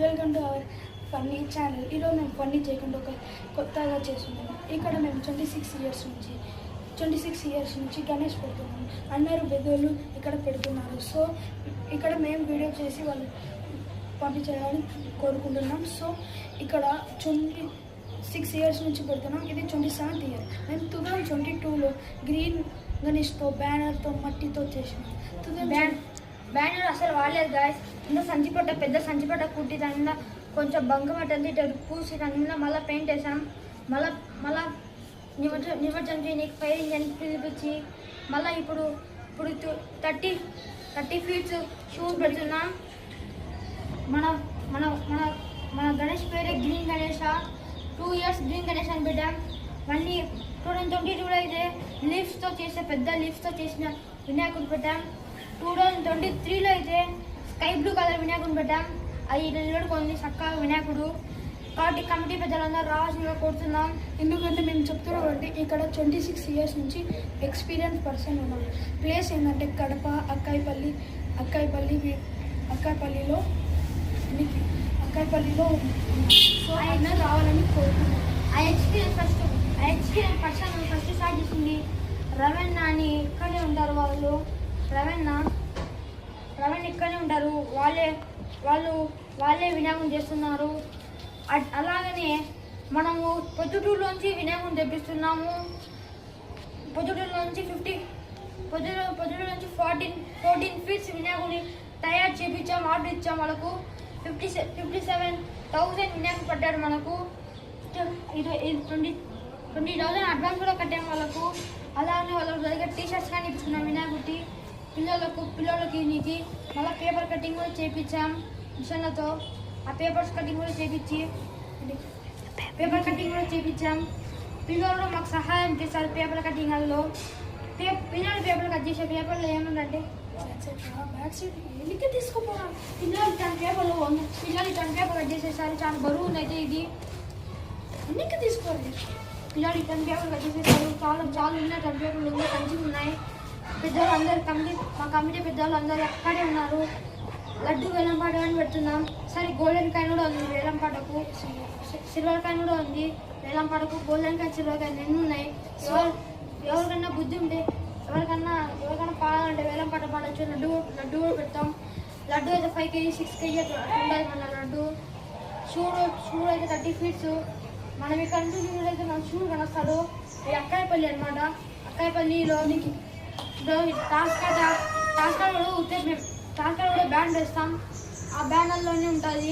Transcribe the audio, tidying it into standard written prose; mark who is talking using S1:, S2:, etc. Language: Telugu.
S1: Welcome to our funny channel. ఈరోజు మేము ఫన్నీ చేయకుండా ఒక కొత్తగా చేస్తున్నాము. ఇక్కడ మేము 26 ఇయర్స్ నుంచి గణేష్ పెడుతున్నాము. అందరూ పెద్దోళ్ళు ఇక్కడ పెడుతున్నారు. సో ఇక్కడ మేము వీడియో చేసి వాళ్ళు పంపించాలని కోరుకుంటున్నాం. సో ఇక్కడ 26 ఇయర్స్ నుంచి పెడుతున్నాం. ఇది 27th ఇయర్. మేము 2022లో గ్రీన్ గణేష్తో బ్యానర్తో మట్టితో చేసినాం.
S2: బ్యానర్ అసలు వాడలేదు గాయస్. కింద సంచిపట్ట పెద్ద సంచిపట్ట కుట్టి దాని మీద కొంచెం బంక మట్టంది ఇటు పూసి దాని మీద మళ్ళీ పెయింట్ వేసాం. మళ్ళా నిమజ్జనం నీకు ఫైరింగ్ అని పిలిపించి మళ్ళీ ఇప్పుడు 30 ఫీట్స్ షూస్ పెడుతున్నాం. మన మన మన మన గణేష్ పేరే green Ganesha. 2 years green Ganesh అని పెట్టాం. మళ్ళీ 2022 అయితే లీవ్స్తో చేసే పెద్ద లీవ్స్తో చేసిన వినాయకుడు పెట్టాం. 2023లో అయితే స్కై బ్లూ కలర్ వినాయకుడిని పెట్టాం. అది నిలబడుకుంది చక్కగా వినాయకుడు. కాబట్టి కమిటీ పెద్దలందరూ రావాల్సిందిగా కోరుతున్నాం.
S1: ఎందుకంటే మేము చెప్తున్నాం అంటే ఇక్కడ 26 ఇయర్స్ నుంచి ఎక్స్పీరియన్స్ పర్సన్ ఉన్నాం. ప్లేస్ ఏంటంటే కడప అక్కాయిపల్లిలో సో ఆయన రావాలని కోరుతున్నాం.
S2: ఆ ఎక్స్పీరియన్స్ పర్సన్ ఫస్ట్ స్టార్ట్ చేసింది రవణ అని. ఇక్కడే ఉంటారు వాళ్ళు. రవణ ఇక్కడే ఉంటారు. వాళ్ళే వినాయకుని చేస్తున్నారు. అలాగనే మనము పొద్దుటూరులోంచి వినాయకుని తెప్పిస్తున్నాము. పొద్దుటూరులోంచి 14 ఫీట్స్ వినాయకుని తయారు చేయించాం. ఆర్డర్ ఇచ్చాం. వాళ్ళకు 57,000 వినాయకుడు పడ్డాడు మనకు. 20,000 అడ్వాన్స్ కూడా కట్టాము వాళ్ళకు. అలానే వాళ్ళకు దగ్గర టీషర్ట్స్ కానీ ఇప్పించుకున్నాం వినాయకుడి పిల్లలకి నీకు. మళ్ళీ పేపర్ కటింగ్ కూడా చేయించాం మిషన్లతో. ఆ పేపర్ కటింగ్ కూడా చేయించాం. పిల్లలు మాకు సహాయం చేస్తారు పేపర్ కటింగ్లో. పిల్లలు పేపర్ కట్ చేసే పేపర్లో ఏముందంటే
S1: బ్యాక్ సైడ్ ఎన్నిక తీసుకుపోవాలి.
S2: పిల్లలు 10 పేపర్ కట్ చేసేసారు. చాలా బరువు ఉంది అయితే ఇది.
S1: ఎన్నిక తీసుకోవాలి.
S2: పిల్లలు 10 పేపర్ కట్ చేసేసారు. చాలా ఉన్నాయి. 10 పేపర్లు ఉన్నాయి. మంచిగా ఉన్నాయి. పెద్దవాళ్ళు అందరు మా కమిటీ పెద్దవాళ్ళు అందరూ అక్కడే ఉన్నారు. లడ్డు వేలంపాట అని పెడుతున్నాం. సరే గోల్డెన్ కాయిన్ కూడా ఉంది వేలంపాటకు. సిల్వర్ కాయిన్ కూడా ఉంది వేలంపాటకు. గోల్డెన్ కాయిన్ సిల్వర్ కాయిన్ 2 ఉన్నాయి. ఎవరికన్నా బుద్ధి ఉంటే ఎవరికన్నా పాడాలంటే వేలంపాట పాడచ్చు. లడ్డు కూడా పెడతాం. లడ్డు అయితే 5 kg 6 kg ఉండాలి మన లడ్డు. షూ అయితే 30 ఫీట్స్. మనం ఇక్కడ నుంచి చూడైతే మన షూ కనొస్తాడు. ఇది అక్కాయిపల్లి అనమాట. అక్కాయిపల్లిలో టాస్కాడ కూడా బ్యాన్ వేస్తాం. ఆ బ్యానర్లోనే ఉంటుంది.